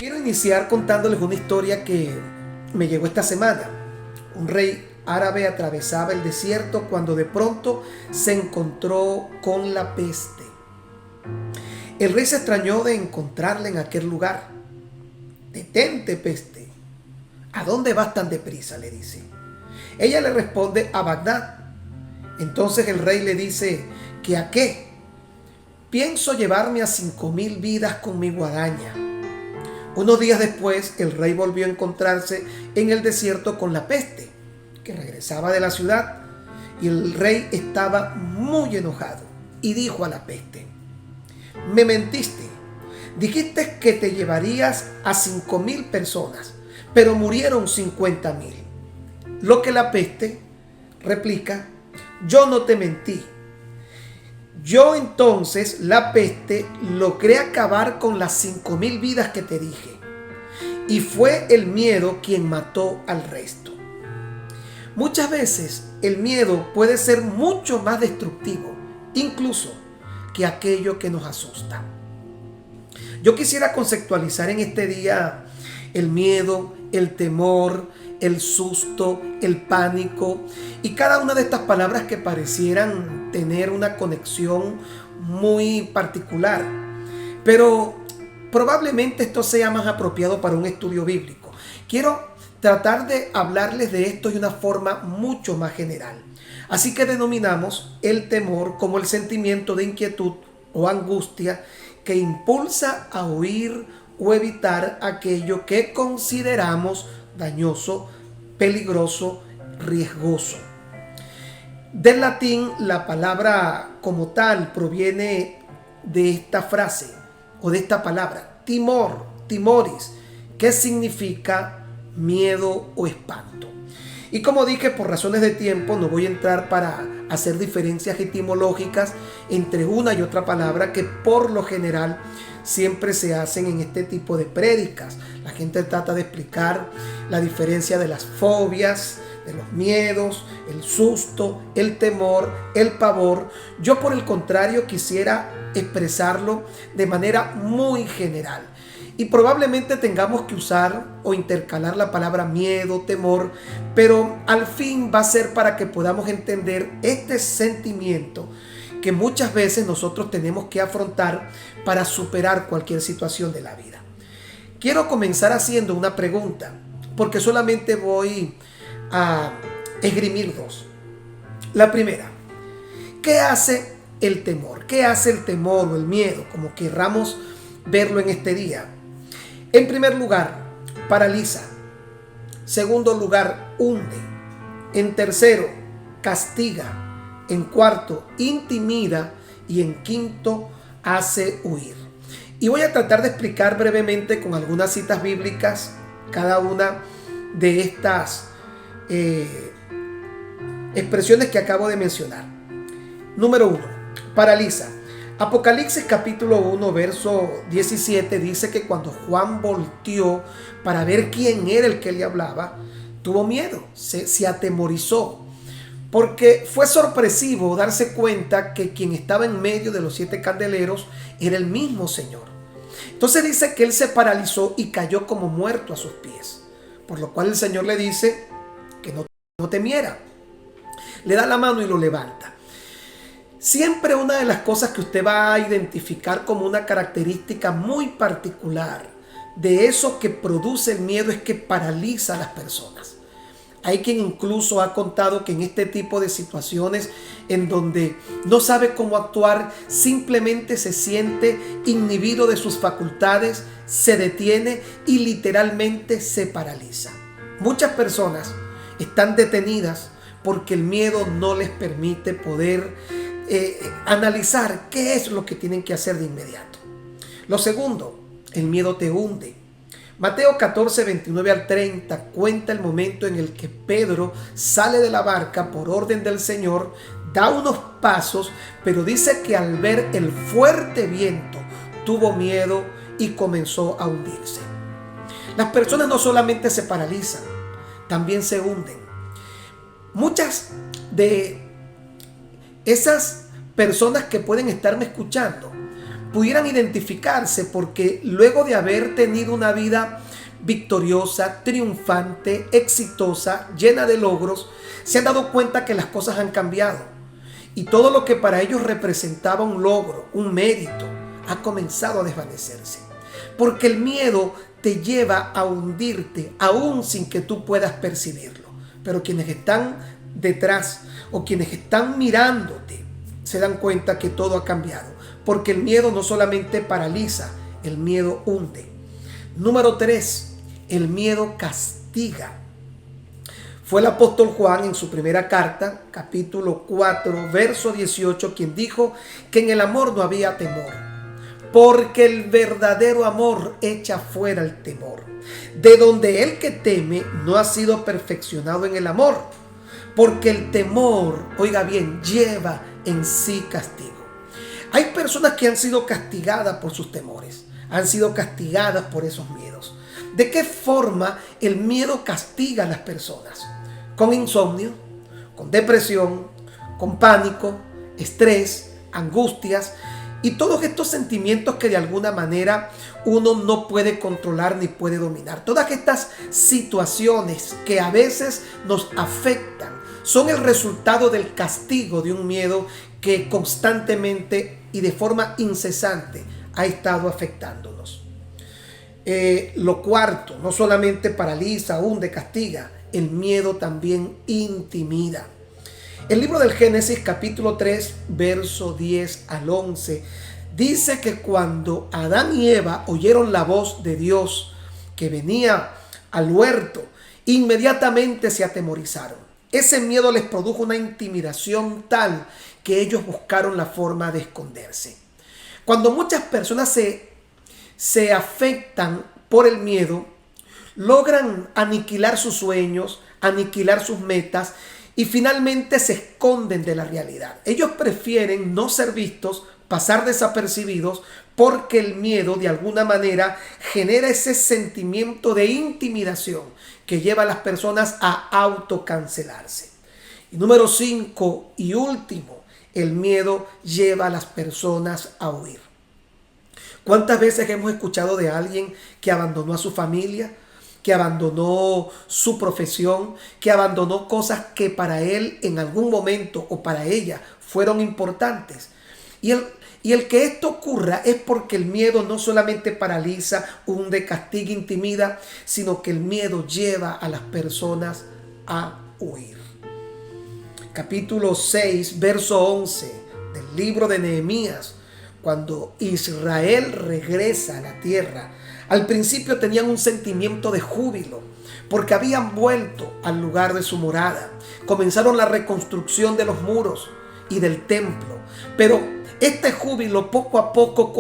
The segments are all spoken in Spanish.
Quiero iniciar contándoles una historia que me llegó esta semana. Un rey árabe atravesaba el desierto cuando de pronto se encontró con la peste. El rey se extrañó de encontrarla en aquel lugar. «Detente, peste. ¿A dónde vas tan deprisa?», le dice. Ella le responde: «A Bagdad». Entonces el rey le dice: «¿Que a qué?». «Pienso llevarme a 5.000 vidas con mi guadaña». Unos días después, el rey volvió a encontrarse en el desierto con la peste, que regresaba de la ciudad, y el rey estaba muy enojado y dijo a la peste: «Me mentiste. Dijiste que te llevarías a 5.000 personas, pero murieron 50.000. Lo que la peste replica: «Yo no te mentí. Yo entonces, la peste, logré acabar con las 5.000 vidas que te dije. Y fue el miedo quien mató al resto». Muchas veces el miedo puede ser mucho más destructivo, incluso que aquello que nos asusta. Yo quisiera conceptualizar en este día el miedo, el temor, el susto, el pánico y cada una de estas palabras que parecieran tener una conexión muy particular. Pero probablemente esto sea más apropiado para un estudio bíblico. Quiero tratar de hablarles de esto de una forma mucho más general. Así que denominamos el temor como el sentimiento de inquietud o angustia que impulsa a huir o evitar aquello que consideramos dañoso, peligroso, riesgoso. Del latín, la palabra como tal proviene de esta frase o de esta palabra, timor, timoris, que significa miedo o espanto. Y como dije, por razones de tiempo no voy a entrar para hacer diferencias etimológicas entre una y otra palabra que por lo general siempre se hacen en este tipo de prédicas. La gente trata de explicar la diferencia de las fobias, de los miedos, el susto, el temor, el pavor. Yo, por el contrario, quisiera expresarlo de manera muy general. Y probablemente tengamos que usar o intercalar la palabra miedo, temor, pero al fin va a ser para que podamos entender este sentimiento que muchas veces nosotros tenemos que afrontar para superar cualquier situación de la vida. Quiero comenzar haciendo una pregunta, porque solamente voy a esgrimir dos. La primera: ¿qué hace el temor? ¿Qué hace el temor o el miedo, como querramos verlo en este día? En primer lugar, paraliza. Segundo lugar, hunde. En tercero, castiga. En cuarto, intimida. Y en quinto, hace huir. Y voy a tratar de explicar brevemente con algunas citas bíblicas cada una de estas expresiones que acabo de mencionar. Número 1, paraliza. Apocalipsis capítulo 1 verso 17 dice que cuando Juan volteó para ver quién era el que le hablaba, tuvo miedo, se atemorizó, porque fue sorpresivo darse cuenta que quien estaba en medio de los 7 candeleros era el mismo Señor. Entonces dice que él se paralizó y cayó como muerto a sus pies, por lo cual el Señor le dice que no temiera. Le da la mano y lo levanta. Siempre una de las cosas que usted va a identificar como una característica muy particular de eso que produce el miedo es que paraliza a las personas. Hay quien incluso ha contado que en este tipo de situaciones en donde no sabe cómo actuar, simplemente se siente inhibido de sus facultades, se detiene y literalmente se paraliza. Muchas personas están detenidas porque el miedo no les permite poder analizar qué es lo que tienen que hacer de inmediato. Lo segundo, el miedo te hunde. Mateo 14, 29 al 30 cuenta el momento en el que Pedro sale de la barca por orden del Señor, da unos pasos, pero dice que al ver el fuerte viento tuvo miedo y comenzó a hundirse. Las personas no solamente se paralizan, también se hunden. Muchas de esas personas que pueden estarme escuchando pudieran identificarse, porque luego de haber tenido una vida victoriosa, triunfante, exitosa, llena de logros, se han dado cuenta que las cosas han cambiado y todo lo que para ellos representaba un logro, un mérito, ha comenzado a desvanecerse, porque el miedo te lleva a hundirte aún sin que tú puedas percibirlo. Pero quienes están detrás o quienes están mirándote se dan cuenta que todo ha cambiado, porque el miedo no solamente paraliza, el miedo hunde. Número 3, el miedo castiga. Fue el apóstol Juan en su primera carta, capítulo 4, verso 18, quien dijo que en el amor no había temor, porque el verdadero amor echa fuera el temor, de donde el que teme no ha sido perfeccionado en el amor, porque el temor, oiga bien, lleva en sí castigo. Hay personas que han sido castigadas por sus temores, han sido castigadas por esos miedos. ¿De qué forma el miedo castiga a las personas? Con insomnio, con depresión, con pánico, estrés, angustias y todos estos sentimientos que de alguna manera uno no puede controlar ni puede dominar. Todas estas situaciones que a veces nos afectan son el resultado del castigo de un miedo que constantemente y de forma incesante ha estado afectándonos. Lo cuarto, no solamente paraliza, hunde, castiga, el miedo también intimida. El libro del Génesis, capítulo 3, verso 10 al 11, dice que cuando Adán y Eva oyeron la voz de Dios que venía al huerto, inmediatamente se atemorizaron. Ese miedo les produjo una intimidación tal que ellos buscaron la forma de esconderse. Cuando muchas personas se afectan por el miedo, logran aniquilar sus sueños, aniquilar sus metas y finalmente se esconden de la realidad. Ellos prefieren no ser vistos, pasar desapercibidos, porque el miedo de alguna manera genera ese sentimiento de intimidación que lleva a las personas a autocancelarse. Y número 5 y último, el miedo lleva a las personas a huir. ¿Cuántas veces hemos escuchado de alguien que abandonó a su familia, que abandonó su profesión, que abandonó cosas que para él en algún momento o para ella fueron importantes? Y el que esto ocurra es porque el miedo no solamente paraliza, hunde, castiga, intimida, sino que el miedo lleva a las personas a huir. Capítulo 6, verso 11 del libro de Nehemías. Cuando Israel regresa a la tierra, al principio tenían un sentimiento de júbilo porque habían vuelto al lugar de su morada. Comenzaron la reconstrucción de los muros y del templo, pero este júbilo poco a poco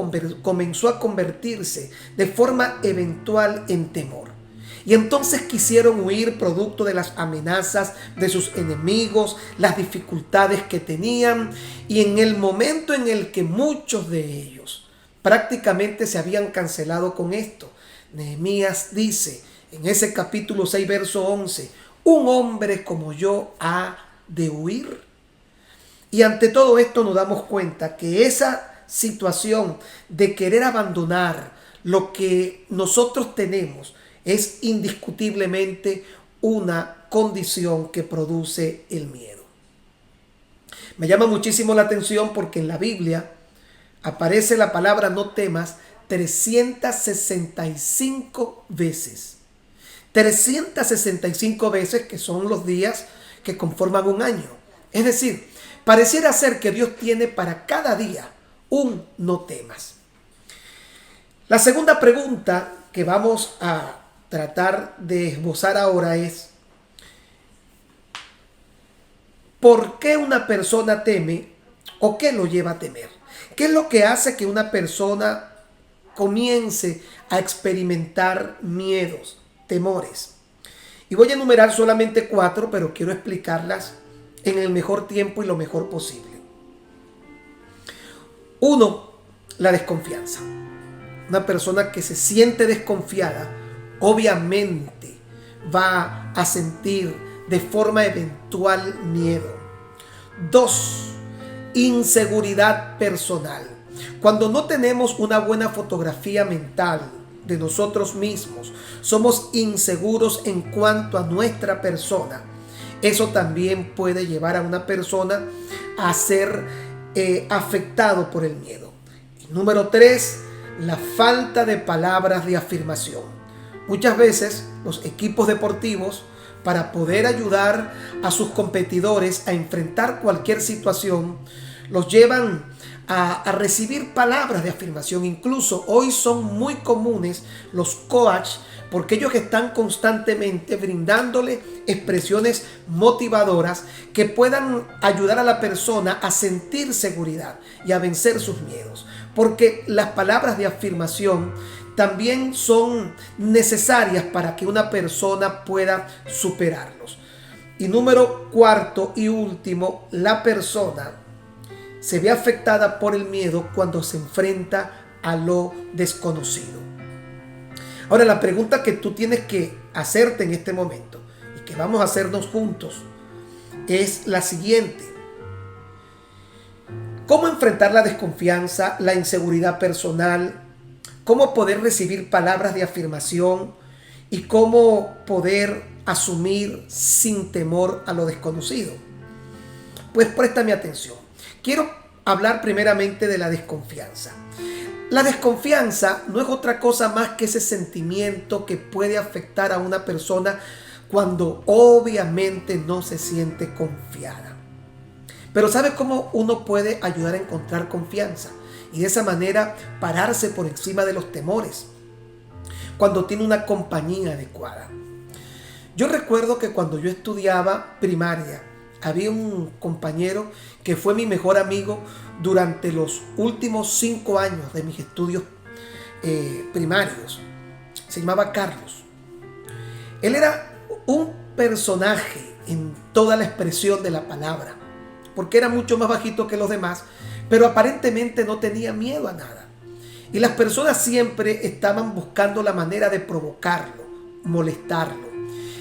comenzó a convertirse de forma eventual en temor. Y entonces quisieron huir producto de las amenazas de sus enemigos, las dificultades que tenían. Y en el momento en el que muchos de ellos prácticamente se habían cancelado con esto, Nehemías dice en ese capítulo 6, verso 11, un hombre como yo ha de huir. Y ante todo esto nos damos cuenta que esa situación de querer abandonar lo que nosotros tenemos es indiscutiblemente una condición que produce el miedo. Me llama muchísimo la atención porque en la Biblia aparece la palabra no temas 365 veces. 365 veces, que son los días que conforman un año. Es decir, pareciera ser que Dios tiene para cada día un no temas. La segunda pregunta que vamos a tratar de esbozar ahora es: ¿por qué una persona teme o qué lo lleva a temer? ¿Qué es lo que hace que una persona comience a experimentar miedos, temores? Y voy a enumerar solamente 4, pero quiero explicarlas en el mejor tiempo y lo mejor posible. 1, la desconfianza. Una persona que se siente desconfiada obviamente va a sentir de forma eventual miedo. 2, inseguridad personal. Cuando no tenemos una buena fotografía mental de nosotros mismos, somos inseguros en cuanto a nuestra persona. Eso también puede llevar a una persona a ser afectado por el miedo. Y número 3, la falta de palabras de afirmación. Muchas veces los equipos deportivos, para poder ayudar a sus competidores a enfrentar cualquier situación, los llevan a recibir palabras de afirmación. Incluso hoy son muy comunes los coaches, porque ellos están constantemente brindándole expresiones motivadoras que puedan ayudar a la persona a sentir seguridad y a vencer sus miedos. Porque las palabras de afirmación también son necesarias para que una persona pueda superarlos. Y número 4 y último, la persona se ve afectada por el miedo cuando se enfrenta a lo desconocido. Ahora, la pregunta que tú tienes que hacerte en este momento y que vamos a hacernos juntos es la siguiente: ¿cómo enfrentar la desconfianza, la inseguridad personal? ¿Cómo poder recibir palabras de afirmación? ¿Y cómo poder asumir sin temor a lo desconocido? Pues préstame atención. Quiero hablar primeramente de la desconfianza. La desconfianza no es otra cosa más que ese sentimiento que puede afectar a una persona cuando obviamente no se siente confiada. Pero ¿sabes cómo uno puede ayudar a encontrar confianza? Y de esa manera pararse por encima de los temores, cuando tiene una compañía adecuada. Yo recuerdo que cuando yo estudiaba primaria, había un compañero que fue mi mejor amigo durante los últimos 5 años de mis estudios primarios. Se llamaba Carlos. Él era un personaje en toda la expresión de la palabra, porque era mucho más bajito que los demás, pero aparentemente no tenía miedo a nada. Y las personas siempre estaban buscando la manera de provocarlo, molestarlo.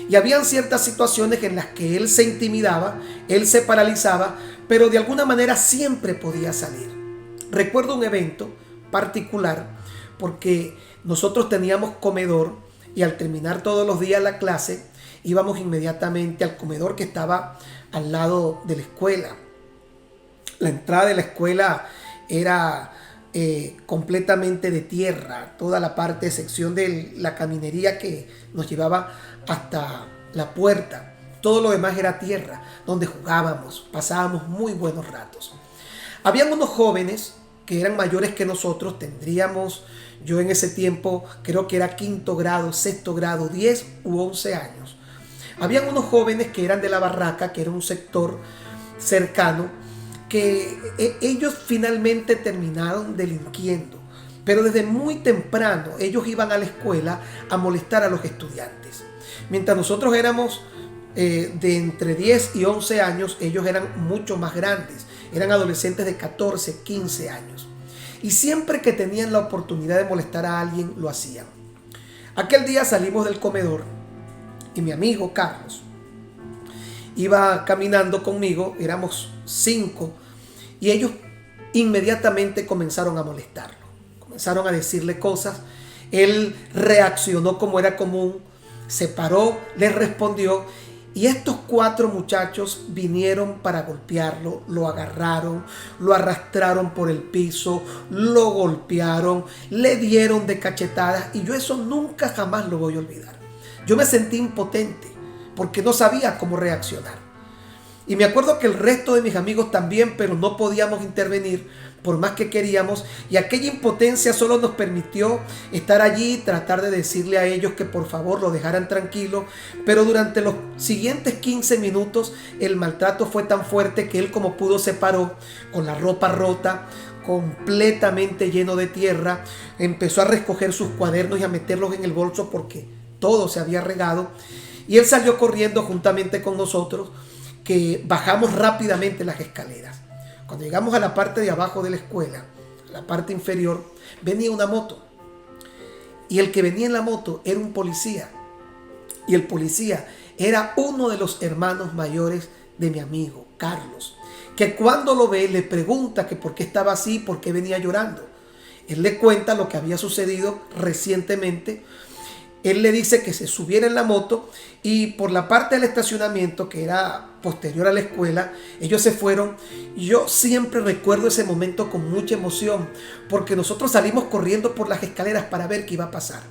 Y habían ciertas situaciones en las que él se intimidaba, él se paralizaba, pero de alguna manera siempre podía salir. Recuerdo un evento particular porque nosotros teníamos comedor y al terminar todos los días la clase íbamos inmediatamente al comedor que estaba al lado de la escuela. La entrada de la escuela era completamente de tierra, toda la parte, sección de la caminería que nos llevaba hasta la puerta. Todo lo demás era tierra, donde jugábamos, pasábamos muy buenos ratos. Habían unos jóvenes que eran mayores que nosotros, tendríamos, yo en ese tiempo creo que era 5º grado, 6º grado, 10 u 11 años. Habían unos jóvenes que eran de la barraca, que era un sector cercano, que ellos finalmente terminaron delinquiendo, pero desde muy temprano ellos iban a la escuela a molestar a los estudiantes. Mientras nosotros éramos de entre 10 y 11 años, ellos eran mucho más grandes, eran adolescentes de 14, 15 años. Y siempre que tenían la oportunidad de molestar a alguien, lo hacían. Aquel día salimos del comedor y mi amigo Carlos iba caminando conmigo, éramos 5, y ellos inmediatamente comenzaron a molestarlo, comenzaron a decirle cosas. Él reaccionó como era común, se paró, les respondió, y estos 4 muchachos vinieron para golpearlo, lo agarraron, lo arrastraron por el piso, lo golpearon, le dieron de cachetadas, y yo eso nunca jamás lo voy a olvidar. Yo me sentí impotente porque no sabía cómo reaccionar. Y me acuerdo que el resto de mis amigos también, pero no podíamos intervenir por más que queríamos. Y aquella impotencia solo nos permitió estar allí y tratar de decirle a ellos que por favor lo dejaran tranquilo. Pero durante los siguientes 15 minutos el maltrato fue tan fuerte que él como pudo se paró con la ropa rota, completamente lleno de tierra. Empezó a recoger sus cuadernos y a meterlos en el bolso porque todo se había regado. Y él salió corriendo juntamente con nosotros, que bajamos rápidamente las escaleras. Cuando llegamos a la parte de abajo de la escuela, la parte inferior, venía una moto. Y el que venía en la moto era un policía. Y el policía era uno de los hermanos mayores de mi amigo Carlos, que cuando lo ve le pregunta que por qué estaba así, por qué venía llorando. Él le cuenta lo que había sucedido recientemente. Él le dice que se subiera en la moto y por la parte del estacionamiento, que era posterior a la escuela, ellos se fueron. Yo siempre recuerdo ese momento con mucha emoción, porque nosotros salimos corriendo por las escaleras para ver qué iba a pasar.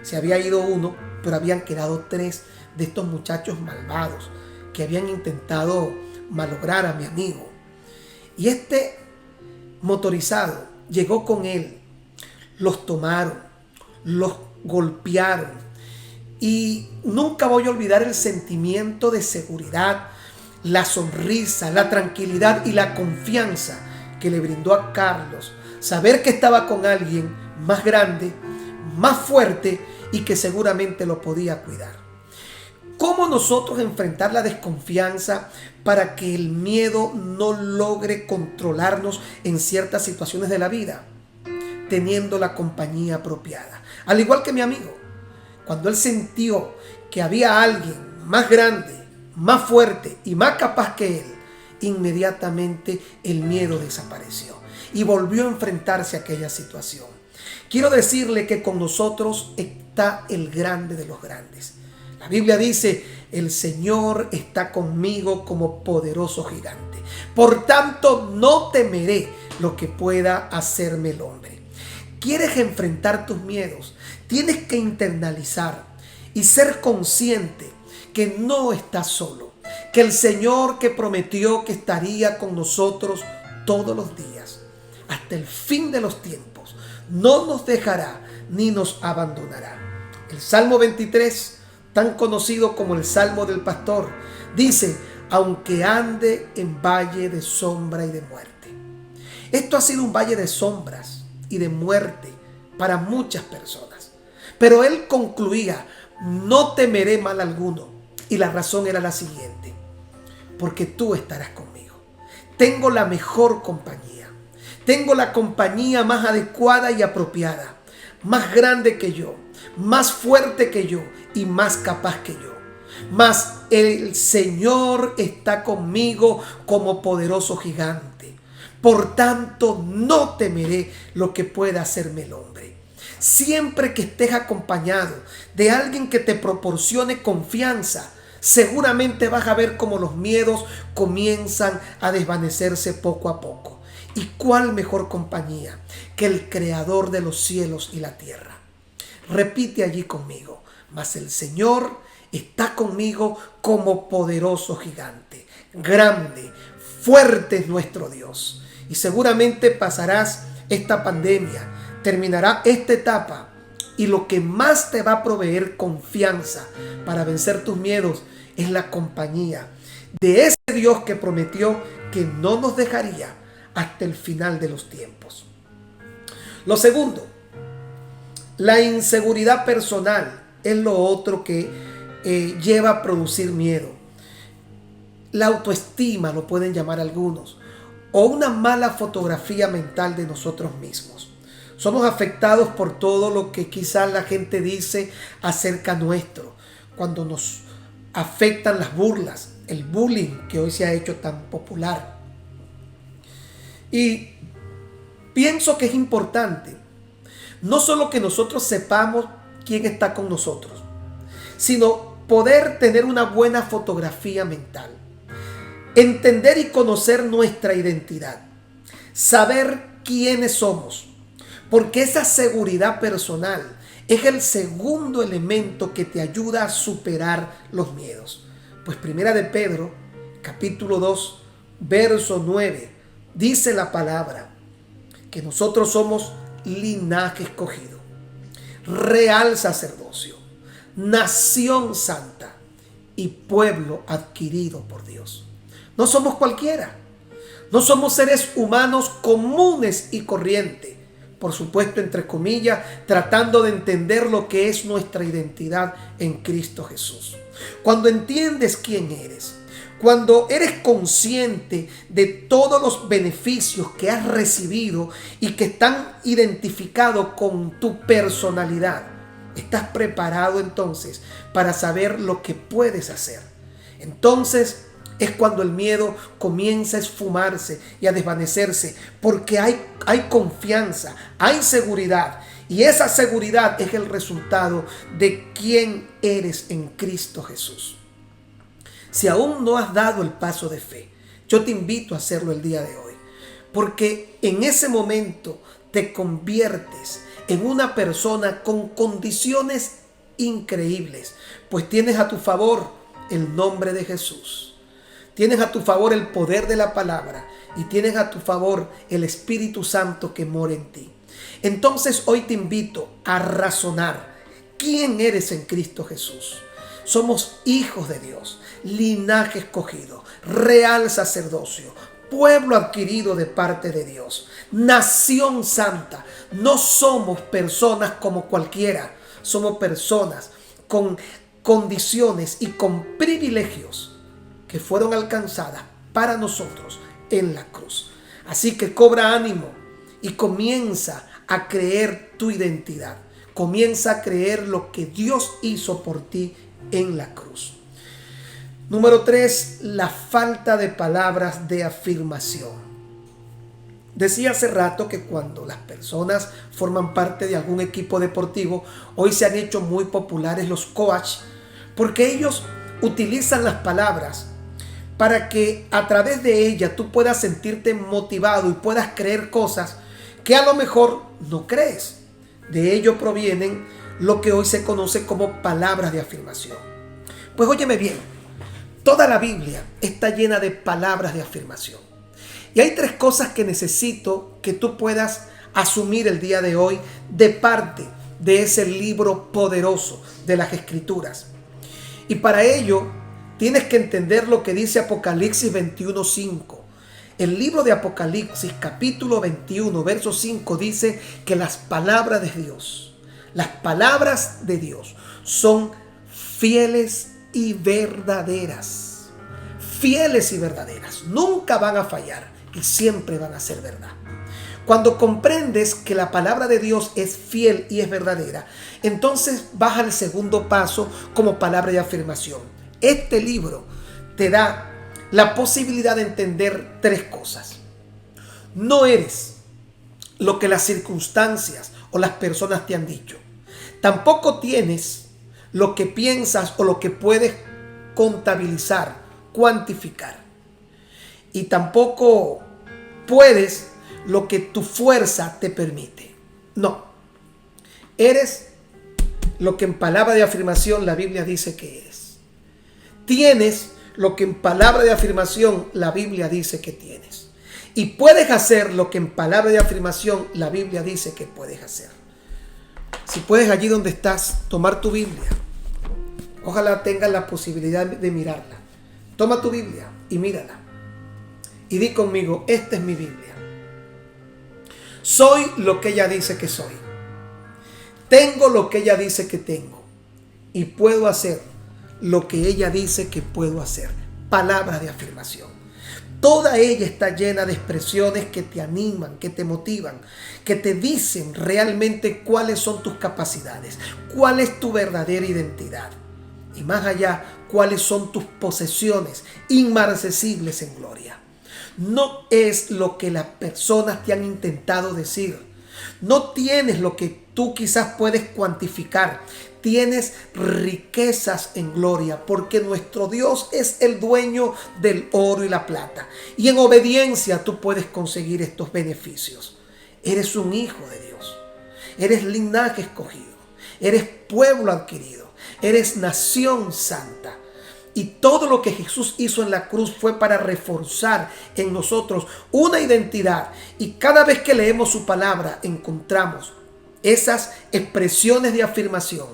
Se había ido uno, pero habían quedado 3 de estos muchachos malvados que habían intentado malograr a mi amigo. Y este motorizado llegó con él, los tomaron, los golpearon, y nunca voy a olvidar el sentimiento de seguridad, la sonrisa, la tranquilidad y la confianza que le brindó a Carlos saber que estaba con alguien más grande, más fuerte y que seguramente lo podía cuidar. ¿Cómo nosotros enfrentar la desconfianza para que el miedo no logre controlarnos en ciertas situaciones de la vida? Teniendo la compañía apropiada. Al igual que mi amigo, cuando él sintió que había alguien más grande, más fuerte y más capaz que él, inmediatamente el miedo desapareció y volvió a enfrentarse a aquella situación. Quiero decirle que con nosotros está el grande de los grandes. La Biblia dice: el Señor está conmigo como poderoso gigante. Por tanto, no temeré lo que pueda hacerme el hombre. ¿Quieres enfrentar tus miedos? Tienes que internalizar y ser consciente que no estás solo, que el Señor que prometió que estaría con nosotros todos los días, hasta el fin de los tiempos, no nos dejará ni nos abandonará. El Salmo 23, tan conocido como el Salmo del Pastor, dice: aunque ande en valle de sombra y de muerte. Esto ha sido un valle de sombras y de muerte para muchas personas. Pero él concluía: no temeré mal alguno. Y la razón era la siguiente: porque tú estarás conmigo. Tengo la mejor compañía. Tengo la compañía más adecuada y apropiada, más grande que yo, más fuerte que yo y más capaz que yo. Mas el Señor está conmigo como poderoso gigante. Por tanto, no temeré lo que pueda hacerme el hombre. Siempre que estés acompañado de alguien que te proporcione confianza, seguramente vas a ver cómo los miedos comienzan a desvanecerse poco a poco. ¿Y cuál mejor compañía que el Creador de los cielos y la tierra? Repite allí conmigo: mas el Señor está conmigo como poderoso gigante. Grande, fuerte es nuestro Dios. Y seguramente pasarás esta pandemia, terminará esta etapa, y lo que más te va a proveer confianza para vencer tus miedos es la compañía de ese Dios que prometió que no nos dejaría hasta el final de los tiempos. Lo segundo, la inseguridad personal es lo otro que lleva a producir miedo. La autoestima, lo pueden llamar algunos, o una mala fotografía mental de nosotros mismos. Somos afectados por todo lo que quizás la gente dice acerca nuestro, cuando nos afectan las burlas, el bullying que hoy se ha hecho tan popular. Y pienso que es importante no solo que nosotros sepamos quién está con nosotros, sino poder tener una buena fotografía mental, entender y conocer nuestra identidad, saber quiénes somos, porque esa seguridad personal es el segundo elemento que te ayuda a superar los miedos. Pues Primera de Pedro, capítulo 2, verso 9, dice la palabra que nosotros somos linaje escogido, real sacerdocio, nación santa y pueblo adquirido por Dios. No somos cualquiera, no somos seres humanos comunes y corrientes, por supuesto entre comillas, tratando de entender lo que es nuestra identidad en Cristo Jesús. Cuando entiendes quién eres, cuando eres consciente de todos los beneficios que has recibido y que están identificados con tu personalidad, estás preparado entonces para saber lo que puedes hacer. Entonces es cuando el miedo comienza a esfumarse y a desvanecerse, porque hay confianza, hay seguridad, y esa seguridad es el resultado de quién eres en Cristo Jesús. Si aún no has dado el paso de fe, yo te invito a hacerlo el día de hoy, porque en ese momento te conviertes en una persona con condiciones increíbles, pues tienes a tu favor el nombre de Jesús, tienes a tu favor el poder de la palabra y tienes a tu favor el Espíritu Santo que mora en ti. Entonces hoy te invito a razonar quién eres en Cristo Jesús. Somos hijos de Dios, linaje escogido, real sacerdocio, pueblo adquirido de parte de Dios, nación santa. No somos personas como cualquiera, somos personas con condiciones y con privilegios que fueron alcanzadas para nosotros en la cruz. Así que cobra ánimo y comienza a creer tu identidad. Comienza a creer lo que Dios hizo por ti en la cruz. Número 3, la falta de palabras de afirmación. Decía hace rato que cuando las personas forman parte de algún equipo deportivo, hoy se han hecho muy populares los coaches, porque ellos utilizan las palabras para que a través de ellas tú puedas sentirte motivado y puedas creer cosas que a lo mejor no crees. De ello provienen lo que hoy se conoce como palabras de afirmación. Pues óyeme bien, toda la Biblia está llena de palabras de afirmación. Y hay 3 cosas que necesito que tú puedas asumir el día de hoy de parte de ese libro poderoso de las Escrituras. Y para ello tienes que entender lo que dice Apocalipsis 21:5. El libro de Apocalipsis, capítulo 21, verso 5, dice que las palabras de Dios son fieles y verdaderas. Fieles y verdaderas. Nunca van a fallar y siempre van a ser verdad. Cuando comprendes que la palabra de Dios es fiel y es verdadera, entonces vas al segundo paso como palabra de afirmación. Este libro te da la posibilidad de entender 3 cosas. No eres lo que las circunstancias o las personas te han dicho. Tampoco tienes lo que piensas o lo que puedes contabilizar, cuantificar. Y tampoco puedes lo que tu fuerza te permite. No. Eres lo que en palabra de afirmación la Biblia dice que eres. Tienes lo que en palabra de afirmación la Biblia dice que tienes. Y puedes hacer lo que en palabra de afirmación la Biblia dice que puedes hacer. Si puedes allí donde estás tomar tu Biblia, ojalá tengas la posibilidad de mirarla. Toma tu Biblia y mírala. Y di conmigo, esta es mi Biblia. Soy lo que ella dice que soy. Tengo lo que ella dice que tengo. Y puedo hacer lo que ella dice que puedo hacer. Palabras de afirmación. Toda ella está llena de expresiones que te animan, que te motivan, que te dicen realmente cuáles son tus capacidades, cuál es tu verdadera identidad. Y más allá, cuáles son tus posesiones inmarcesibles en gloria. No es lo que las personas te han intentado decir. No tienes lo que tú quizás puedes cuantificar. Tienes riquezas en gloria, porque nuestro Dios es el dueño del oro y la plata. Y en obediencia tú puedes conseguir estos beneficios. Eres un hijo de Dios. Eres linaje escogido. Eres pueblo adquirido. Eres nación santa. Y todo lo que Jesús hizo en la cruz fue para reforzar en nosotros una identidad. Y cada vez que leemos su palabra encontramos esas expresiones de afirmación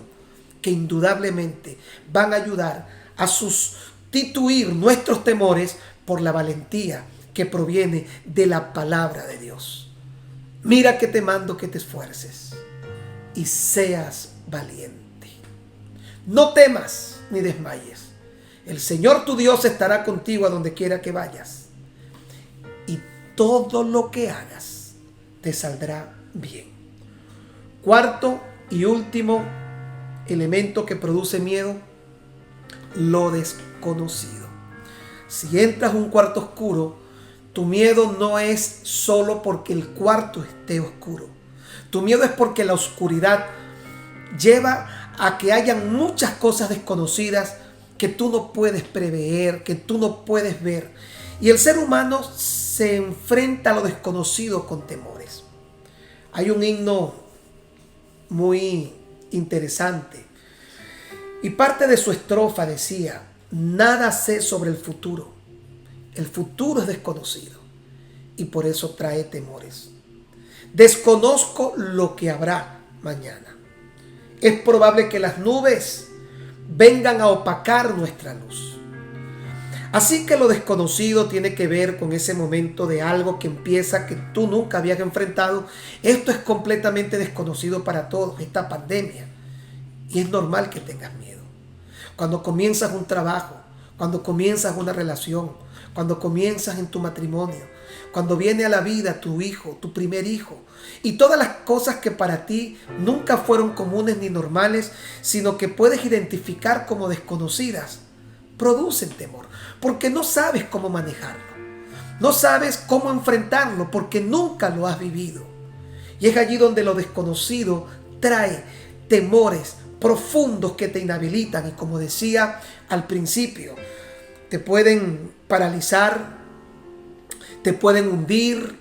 que indudablemente van a ayudar a sustituir nuestros temores por la valentía que proviene de la palabra de Dios. Mira que te mando que te esfuerces y seas valiente. No temas ni desmayes. El Señor tu Dios estará contigo a donde quiera que vayas. Y todo lo que hagas te saldrá bien. Cuarto y último elemento que produce miedo, lo desconocido. Si entras a un cuarto oscuro, tu miedo no es solo porque el cuarto esté oscuro. Tu miedo es porque la oscuridad lleva a que hayan muchas cosas desconocidas que tú no puedes prever, que tú no puedes ver. Y el ser humano se enfrenta a lo desconocido con temores. Hay un himno muy interesante y parte de su estrofa decía: nada sé sobre el futuro es desconocido y por eso trae temores. Desconozco lo que habrá mañana. Es probable que las nubes vengan a opacar nuestra luz. Así que lo desconocido tiene que ver con ese momento de algo que empieza que tú nunca habías enfrentado. Esto es completamente desconocido para todos, esta pandemia. Y es normal que tengas miedo. Cuando comienzas un trabajo, cuando comienzas una relación, cuando comienzas en tu matrimonio, cuando viene a la vida tu hijo, tu primer hijo, y todas las cosas que para ti nunca fueron comunes ni normales, sino que puedes identificar como desconocidas, producen temor, porque no sabes cómo manejarlo, no sabes cómo enfrentarlo, porque nunca lo has vivido. Y es allí donde lo desconocido trae temores profundos que te inhabilitan y, como decía al principio, te pueden paralizar, te pueden hundir,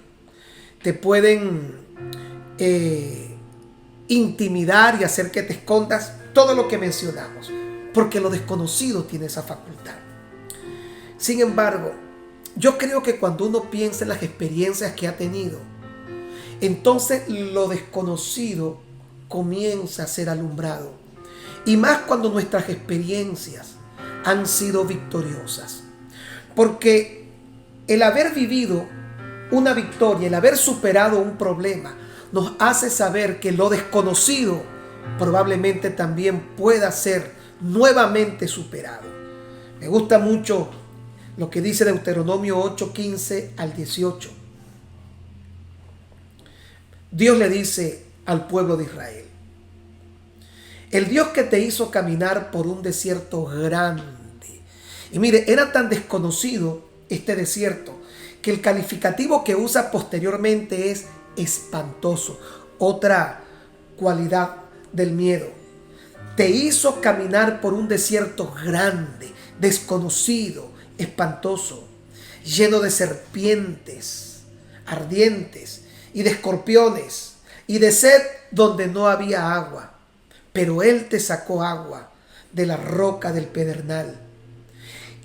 te pueden intimidar y hacer que te escondas, todo lo que mencionamos, porque lo desconocido tiene esa facultad. Sin embargo, yo creo que cuando uno piensa en las experiencias que ha tenido, entonces lo desconocido comienza a ser alumbrado. Y más cuando nuestras experiencias han sido victoriosas. Porque el haber vivido una victoria, el haber superado un problema, nos hace saber que lo desconocido probablemente también pueda ser nuevamente superado. Me gusta mucho lo que dice Deuteronomio 8:15 al 18. Dios le dice al pueblo de Israel: el Dios que te hizo caminar por un desierto grande. Y mire, era tan desconocido este desierto que el calificativo que usa posteriormente es espantoso. Otra cualidad del miedo. Te hizo caminar por un desierto grande, desconocido, espantoso, lleno de serpientes ardientes y de escorpiones y de sed donde no había agua. Pero Él te sacó agua de la roca del pedernal,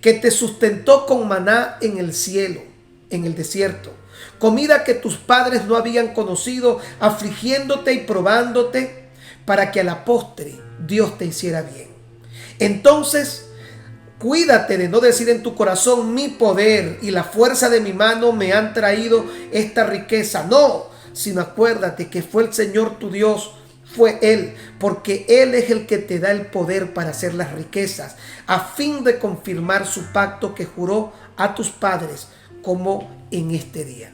que te sustentó con maná en el cielo, en el desierto, comida que tus padres no habían conocido, afligiéndote y probándote, para que a la postre Dios te hiciera bien. Entonces, cuídate de no decir en tu corazón: mi poder y la fuerza de mi mano me han traído esta riqueza. No, sino acuérdate que fue el Señor tu Dios, fue Él, porque Él es el que te da el poder para hacer las riquezas, a fin de confirmar su pacto que juró a tus padres, como en este día.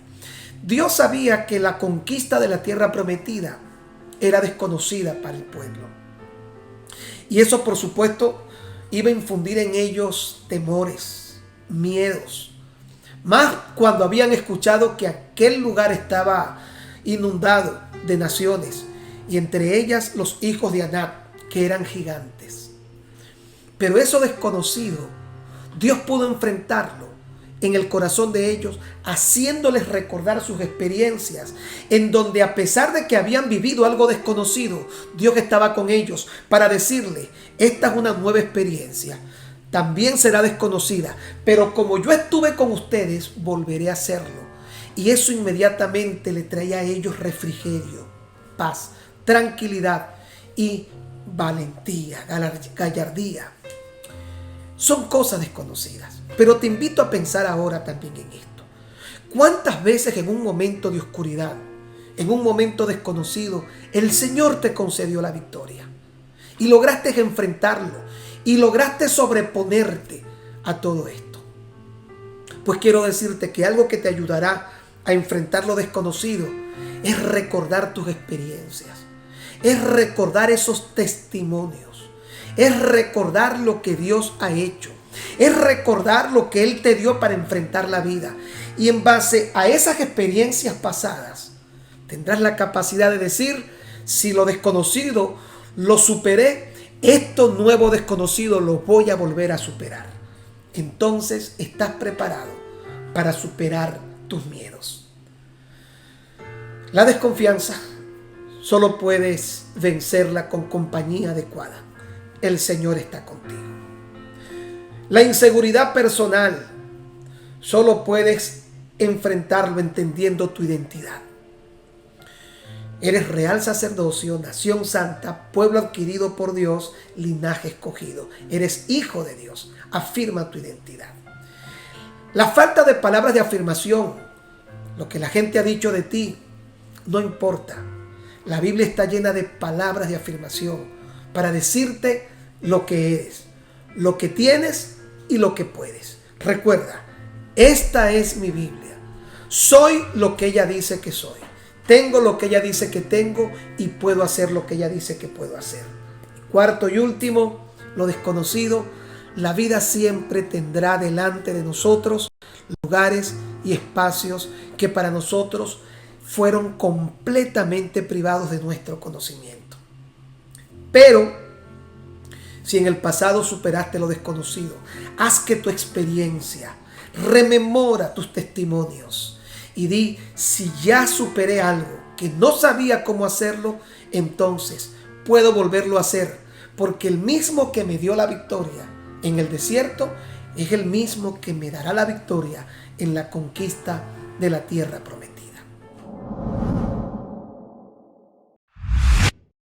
Dios sabía que la conquista de la tierra prometida era desconocida para el pueblo. Y eso, por supuesto, iba a infundir en ellos temores, miedos. Más cuando habían escuchado que aquel lugar estaba inundado de naciones, y entre ellas los hijos de Anac, que eran gigantes. Pero eso desconocido, Dios pudo enfrentarlo en el corazón de ellos, haciéndoles recordar sus experiencias, en donde, a pesar de que habían vivido algo desconocido, Dios estaba con ellos para decirles: esta es una nueva experiencia, también será desconocida, pero como yo estuve con ustedes, volveré a hacerlo. Y eso inmediatamente le traía a ellos refrigerio, paz, tranquilidad y valentía, gallardía. Son cosas desconocidas, pero te invito a pensar ahora también en esto. ¿Cuántas veces en un momento de oscuridad, en un momento desconocido, el Señor te concedió la victoria y lograste enfrentarlo y lograste sobreponerte a todo esto? Pues quiero decirte que algo que te ayudará a enfrentar lo desconocido es recordar tus experiencias, es recordar esos testimonios, es recordar lo que Dios ha hecho, Es recordar lo que Él te dio para enfrentar la vida. Y en base a esas experiencias pasadas, tendrás la capacidad de decir, si lo desconocido lo superé, esto nuevo desconocido lo voy a volver a superar. Entonces estás preparado para superar tus miedos. La desconfianza solo puedes vencerla con compañía adecuada. El Señor está contigo. La inseguridad personal solo puedes enfrentarlo entendiendo tu identidad. Eres real sacerdocio, nación santa, pueblo adquirido por Dios, linaje escogido. Eres hijo de Dios. Afirma tu identidad. La falta de palabras de afirmación, lo que la gente ha dicho de ti, no importa. La Biblia está llena de palabras de afirmación para decirte lo que eres, lo que tienes y lo que puedes. Recuerda, esta es mi Biblia. Soy lo que ella dice que soy. Tengo lo que ella dice que tengo y puedo hacer lo que ella dice que puedo hacer. Cuarto y último, lo desconocido. La vida siempre tendrá delante de nosotros lugares y espacios que para nosotros fueron completamente privados de nuestro conocimiento. Pero si en el pasado superaste lo desconocido, haz que tu experiencia, rememora tus testimonios y di, si ya superé algo que no sabía cómo hacerlo, entonces puedo volverlo a hacer, porque el mismo que me dio la victoria en el desierto es el mismo que me dará la victoria en la conquista de la tierra prometida.